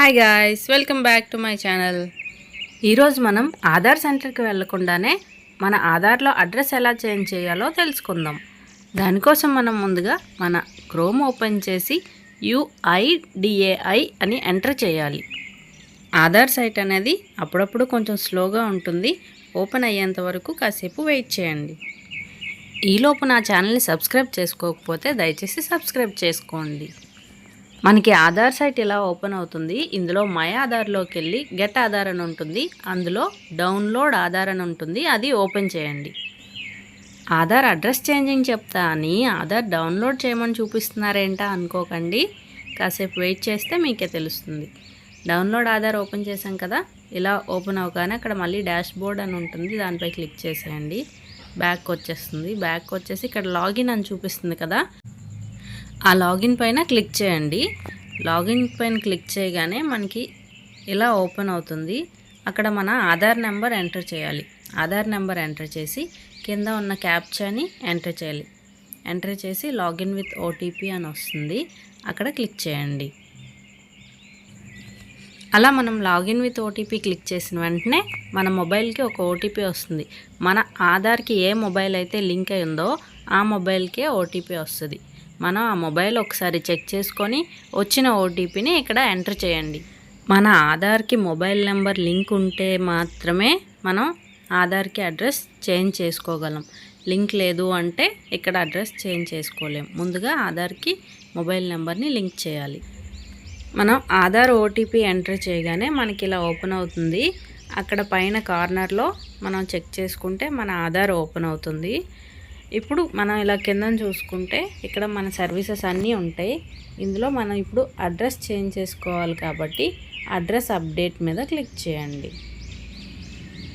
Hi guys, welcome back to my channel. ఈరోజు మనం ఆధార్ సెంటర్కి వెళ్ళకుండానే మన ఆధార్లో అడ్రస్ ఎలా చేంజ్ చేయాలో తెలుసుకుందాం. దానికోసం మనం ముందుగా మన క్రోమ్ ఓపెన్ చేసి UIDAI అని ఎంటర్ చేయాలి. ఆధార్ సైట్ అనేది అప్పుడప్పుడు కొంచెం స్లోగా ఉంటుంది. ఓపెన్ అయ్యేంత వరకు కాసేపు వెయిట్ చేయండి. ఈలోపు నా ఛానల్ని సబ్స్క్రైబ్ చేసుకోకపోతే దయచేసి సబ్స్క్రైబ్ చేసుకోండి. మనకి ఆధార్ సైట్ ఇలా ఓపెన్ అవుతుంది. ఇందులో మై ఆధార్లోకి వెళ్ళి గెట్ ఆధార్ అని ఉంటుంది. అందులో డౌన్లోడ్ ఆధార్ అని ఉంటుంది. అది ఓపెన్ చేయండి. ఆధార్ అడ్రస్ చేంజింగ్ చెప్తా అని ఆధార్ డౌన్లోడ్ చేయమని చూపిస్తున్నారేంటా అనుకోకండి. కాసేపు వెయిట్ చేస్తే మీకే తెలుస్తుంది. డౌన్లోడ్ ఆధార్ ఓపెన్ చేసాం కదా, ఇలా ఓపెన్ అవగానే అక్కడ మళ్ళీ డాష్ బోర్డ్ అని ఉంటుంది. దానిపై క్లిక్ చేసేయండి. బ్యాక్ వచ్చేస్తుంది. బ్యాక్ వచ్చేసి ఇక్కడ లాగిన్ అని చూపిస్తుంది కదా, ఆ లాగిన్ పైన క్లిక్ చేయండి. లాగిన్ పైన క్లిక్ చేయగానే మనకి ఇలా ఓపెన్ అవుతుంది. అక్కడ మన ఆధార్ నెంబర్ ఎంటర్ చేయాలి. ఆధార్ నెంబర్ ఎంటర్ చేసి కింద ఉన్న క్యాప్చాని ఎంటర్ చేయాలి. ఎంటర్ చేసి లాగిన్ విత్ OTP అని వస్తుంది. అక్కడ క్లిక్ చేయండి. అలా మనం లాగిన్ విత్ OTP క్లిక్ చేసిన వెంటనే మన మొబైల్కి ఒక OTP వస్తుంది. మన ఆధార్కి ఏ మొబైల్ అయితే లింక్ అయిందో ఆ మొబైల్కే OTP వస్తుంది. మనం ఆ మొబైల్ ఒకసారి చెక్ చేసుకొని వచ్చిన OTPని ఇక్కడ ఎంటర్ చేయండి. మన ఆధార్కి మొబైల్ నెంబర్ లింక్ ఉంటే మాత్రమే మనం ఆధార్కి అడ్రస్ చేంజ్ చేసుకోగలం. లింక్ లేదు అంటే ఇక్కడ అడ్రస్ చేంజ్ చేసుకోలేం. ముందుగా ఆధార్కి మొబైల్ నెంబర్ని లింక్ చేయాలి. మనం ఆధార్ OTP ఎంటర్ చేయగానే మనకి ఇలా ఓపెన్ అవుతుంది. అక్కడ పైన కార్నర్లో మనం చెక్ చేసుకుంటే మన ఆధార్ ఓపెన్ అవుతుంది. ఇప్పుడు మనం ఇలా కింద చూసుకుంటే ఇక్కడ మన సర్వీసెస్ అన్నీ ఉంటాయి. ఇందులో మనం ఇప్పుడు అడ్రస్ చేంజ్ చేసుకోవాలి కాబట్టి అడ్రస్ అప్డేట్ మీద క్లిక్ చేయండి.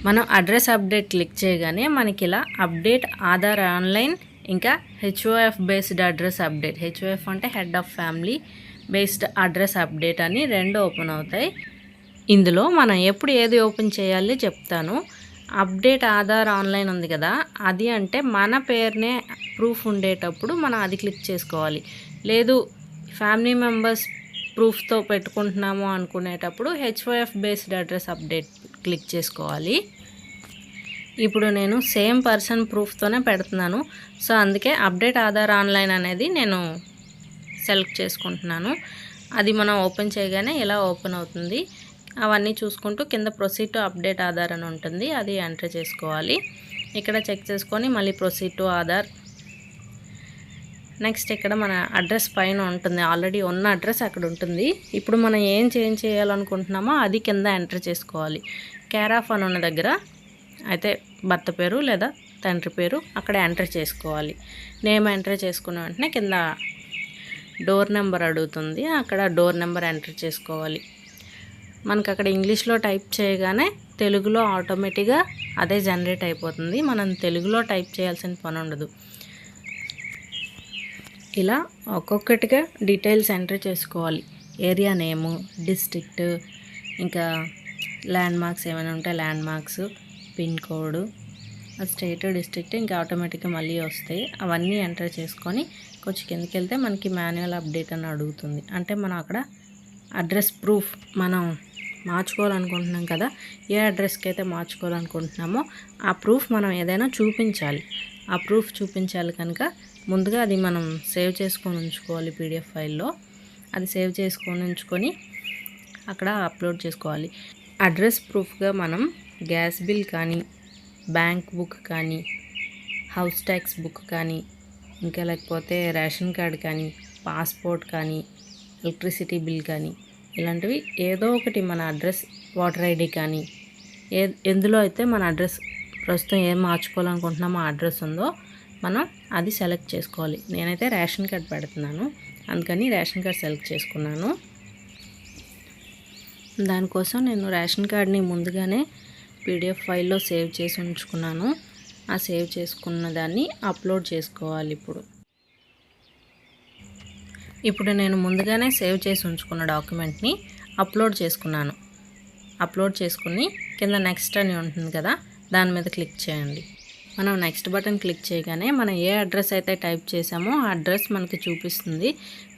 మనం అడ్రస్ అప్డేట్ క్లిక్ చేయగానే మనకి ఇలా అప్డేట్ ఆధార్ ఆన్లైన్, ఇంకా HOF based address update, HOF అంటే head of family based address update అని రెండు ఓపెన్ అవుతాయి. ఇందులో మనం ఎప్పుడు ఏది ఓపెన్ చేయాలి చెప్తాను. అప్డేట్ ఆధార్ ఆన్లైన్ ఉంది కదా, అది అంటే మన పేరునే ప్రూఫ్ ఉండేటప్పుడు మనం అది క్లిక్ చేసుకోవాలి. లేదు ఫ్యామిలీ మెంబర్స్ ప్రూఫ్తో పెట్టుకుంటున్నాము అనుకునేటప్పుడు HOF based address update click చేసుకోవాలి. ఇప్పుడు నేను సేమ్ పర్సన్ ప్రూఫ్తోనే పెడుతున్నాను. సో అందుకే అప్డేట్ ఆధార్ ఆన్లైన్ అనేది నేను సెలెక్ట్ చేసుకుంటున్నాను. అది మనం ఓపెన్ చేయగానే ఇలా ఓపెన్ అవుతుంది. అవన్నీ చూసుకుంటూ కింద ప్రొసీడ్ టు అప్డేట్ ఆధార్ అని ఉంటుంది. అది ఎంటర్ చేసుకోవాలి. ఇక్కడ చెక్ చేసుకొని మళ్ళీ ప్రొసీడ్ టు ఆధార్. నెక్స్ట్ ఇక్కడ మన అడ్రస్ పైన ఉంటుంది. ఆల్రెడీ ఉన్న అడ్రస్ అక్కడ ఉంటుంది. ఇప్పుడు మనం ఏం చేంజ్ చేయాలనుకుంటున్నామో అది కింద ఎంటర్ చేసుకోవాలి. కేర్ ఆఫ్ అని ఉన్న దగ్గర అయితే భర్త పేరు లేదా తండ్రి పేరు అక్కడ ఎంటర్ చేసుకోవాలి. నేమ్ ఎంటర్ చేసుకున్న వెంటనే కింద డోర్ నెంబర్ అడుగుతుంది. అక్కడ డోర్ నెంబర్ ఎంటర్ చేసుకోవాలి. మనకు అక్కడ ఇంగ్లీష్లో టైప్ చేయగానే తెలుగులో ఆటోమేటిక్గా అదే జనరేట్ అయిపోతుంది. మనం తెలుగులో టైప్ చేయాల్సిన పని ఉండదు. ఇలా ఒక్కొక్కటిగా డీటెయిల్స్ ఎంటర్ చేసుకోవాలి. ఏరియా నేము, డిస్ట్రిక్ట్, ఇంకా ల్యాండ్ మార్క్స్ ఏమైనా ఉంటే land marks, pin code, state, district ఇంకా ఆటోమేటిక్గా మళ్ళీ వస్తాయి. అవన్నీ ఎంటర్ చేసుకొని కొంచెం కిందకి వెళ్తే మనకి మాన్యువల్ అప్డేట్ అని అడుగుతుంది. అంటే మనం అక్కడ అడ్రస్ ప్రూఫ్ మనం మార్చుకోవాలనుకుంటున్నాం కదా, ఏ అడ్రస్కి అయితే మార్చుకోవాలనుకుంటున్నామో ఆ ప్రూఫ్ మనం ఏదైనా చూపించాలి. ఆ ప్రూఫ్ చూపించాలి కనుక ముందుగా అది మనం సేవ్ చేసుకొని ఉంచుకోవాలి PDF ఫైల్లో. అది సేవ్ చేసుకొని ఉంచుకొని అక్కడ అప్లోడ్ చేసుకోవాలి. అడ్రస్ ప్రూఫ్గా మనం గ్యాస్ బిల్ కానీ, బ్యాంక్ బుక్ కానీ, హౌస్ ట్యాక్స్ బుక్ కానీ, ఇంకా లేకపోతే రేషన్ కార్డ్ కానీ, పాస్పోర్ట్ కానీ, ఎలక్ట్రిసిటీ బిల్ కానీ, ఇలాంటివి ఏదో ఒకటి మన అడ్రస్, వాటర్ ID కానీ, ఎందులో అయితే మన అడ్రస్ ప్రస్తుతం ఏం మార్చుకోవాలనుకుంటున్నామో ఆ అడ్రస్ ఉందో మనం అది సెలెక్ట్ చేసుకోవాలి. నేనైతే రేషన్ కార్డ్ పెడుతున్నాను, అందుకని రేషన్ కార్డ్ సెలెక్ట్ చేసుకున్నాను. దానికోసం నేను రేషన్ కార్డ్ని ముందుగానే PDF ఫైల్లో సేవ్ చేసి ఉంచుకున్నాను. ఆ సేవ్ చేసుకున్న దాన్ని అప్లోడ్ చేసుకోవాలి. ఇప్పుడు నేను ముందుగానే సేవ్ చేసి ఉంచుకున్న డాక్యుమెంట్ని అప్లోడ్ చేసుకున్నాను. అప్లోడ్ చేసుకుని కింద నెక్స్ట్ అని ఉంటుంది కదా, దాని మీద క్లిక్ చేయండి. మనం నెక్స్ట్ బటన్ క్లిక్ చేయగానే మనం ఏ అడ్రస్ అయితే టైప్ చేసామో ఆ అడ్రస్ మనకి చూపిస్తుంది.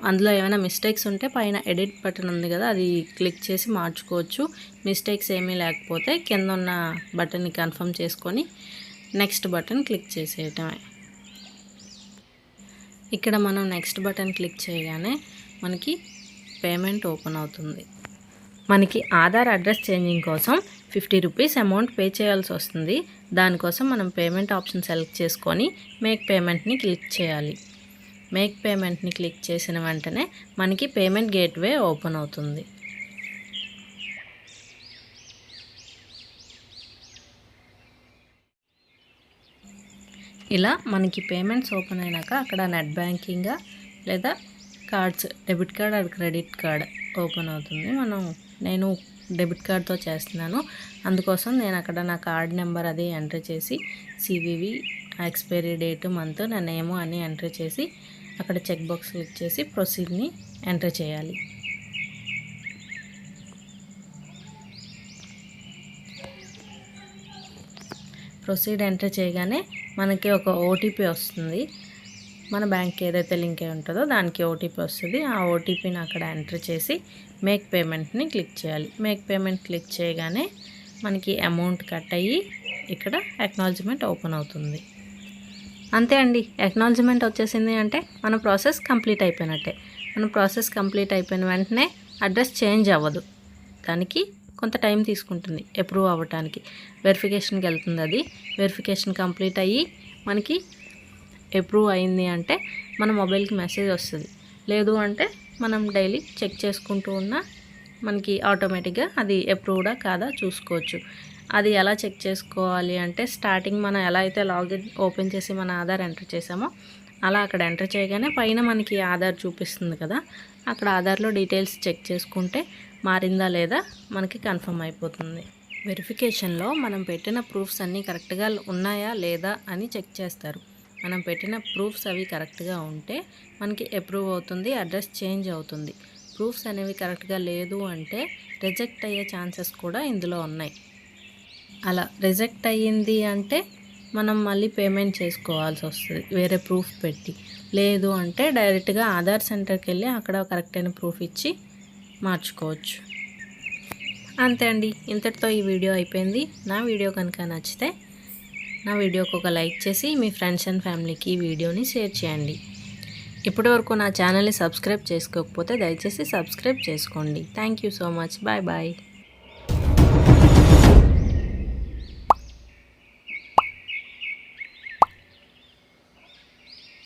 అందులో ఏమైనా మిస్టేక్స్ ఉంటే పైన ఎడిట్ బటన్ ఉంది కదా, అది క్లిక్ చేసి మార్చుకోవచ్చు. మిస్టేక్స్ ఏమీ లేకపోతే కింద ఉన్న బటన్ని కన్ఫర్మ్ చేసుకొని నెక్స్ట్ బటన్ క్లిక్ చేసేయటమే. ఇక్కడ మనం నెక్స్ట్ బటన్ క్లిక్ చేయగానే మనకి పేమెంట్ ఓపెన్ అవుతుంది. మనకి ఆధార్ అడ్రస్ చేంజింగ్ కోసం 50 రూపీస్ అమౌంట్ పే చేయాల్సి వస్తుంది. దానికోసం మనం పేమెంట్ ఆప్షన్ సెలెక్ట్ చేసుకొని మేక్ పేమెంట్ని క్లిక్ చేయాలి. మేక్ పేమెంట్ని క్లిక్ చేసిన వెంటనే మనకి పేమెంట్ గేట్వే ఓపెన్ అవుతుంది. ఇలా మనకి పేమెంట్స్ ఓపెన్ అయినాక అక్కడ నెట్ బ్యాంకింగా లేదా cards, debit card or credit card open అవుతుంది. నేను డెబిట్ కార్డ్తో చేస్తున్నాను. అందుకోసం నేను అక్కడ నా కార్డ్ నెంబర్ అది ఎంటర్ చేసి సివివి, ఎక్స్పైరీ డేట్, మంత్, నా నేము అని ఎంటర్ చేసి అక్కడ చెక్ బాక్స్ క్లిక్ చేసి ప్రొసీడ్ని ఎంటర్ చేయాలి. ప్రొసీడ్ ఎంటర్ చేయగానే మనకి ఒక ఓటీపీ వస్తుంది. మన బ్యాంక్కి ఏదైతే లింక్ అయి ఉంటుందో దానికి ఓటీపీ వస్తుంది. ఆ ఓటీపీని అక్కడ ఎంటర్ చేసి మేక్ పేమెంట్ని క్లిక్ చేయాలి. మేక్ పేమెంట్ క్లిక్ చేయగానే మనకి అమౌంట్ కట్ అయ్యి ఇక్కడ అక్నాలెడ్జ్మెంట్ ఓపెన్ అవుతుంది. అంతే అండి, అక్నాలెడ్జ్మెంట్ వచ్చేసింది అంటే మన ప్రాసెస్ కంప్లీట్ అయిపోయినట్టే. మన ప్రాసెస్ కంప్లీట్ అయిపోయిన వెంటనే అడ్రస్ చేంజ్ అవ్వదు. దానికి కొంత టైం తీసుకుంటుంది అప్రూవ్ అవ్వటానికి. వెరిఫికేషన్కి వెళ్తుంది. అది వెరిఫికేషన్ కంప్లీట్ అయ్యి మనకి అప్రూవ్ అయింది అంటే మన మొబైల్కి మెసేజ్ వస్తుంది. లేదు అంటే మనం డైలీ చెక్ చేసుకుంటూ ఉన్నా మనకి ఆటోమేటిక్గా అది అప్రూవ్డా కాదా చూసుకోవచ్చు. అది ఎలా చెక్ చేసుకోవాలి అంటే స్టార్టింగ్ మనం ఎలా అయితే లాగిన్ ఓపెన్ చేసి మన ఆధార్ ఎంటర్ చేసామో అలా అక్కడ ఎంటర్ చేయగానే పైన మనకి ఆధార్ చూపిస్తుంది కదా, అక్కడ ఆధార్లో డీటెయిల్స్ చెక్ చేసుకుంటే మారిందా లేదా మనకి కన్ఫర్మ్ అయిపోతుంది. వెరిఫికేషన్లో మనం పెట్టిన ప్రూఫ్స్ అన్నీ కరెక్ట్గా ఉన్నాయా లేదా అని చెక్ చేస్తారు. మనం పెట్టిన ప్రూఫ్స్ అవి కరెక్ట్గా ఉంటే మనకి అప్రూవ్ అవుతుంది, అడ్రస్ చేంజ్ అవుతుంది. ప్రూఫ్స్ అనేవి కరెక్ట్గా లేదు అంటే రిజెక్ట్ అయ్యే ఛాన్సెస్ కూడా ఇందులో ఉన్నాయి. అలా రిజెక్ట్ అయ్యింది అంటే మనం మళ్ళీ పేమెంట్ చేసుకోవాల్సి వస్తుంది వేరే ప్రూఫ్ పెట్టి. లేదు అంటే డైరెక్ట్గా ఆధార్ సెంటర్కి వెళ్ళి అక్కడ కరెక్ట్ అయిన ప్రూఫ్ ఇచ్చి మార్చుకోవచ్చు. అంతే అండి, ఇంతటితో ఈ వీడియో అయిపోయింది. నా వీడియో కనుక నచ్చితే నా వీడియోకి ఒక లైక్ చేసి మీ ఫ్రెండ్స్ అండ్ ఫ్యామిలీకి ఈ వీడియోని షేర్ చేయండి. ఇప్పటివరకు నా ఛానల్ని సబ్స్క్రైబ్ చేసుకోకపోతే దయచేసి సబ్స్క్రైబ్ చేసుకోండి. Thank you so much. Bye bye.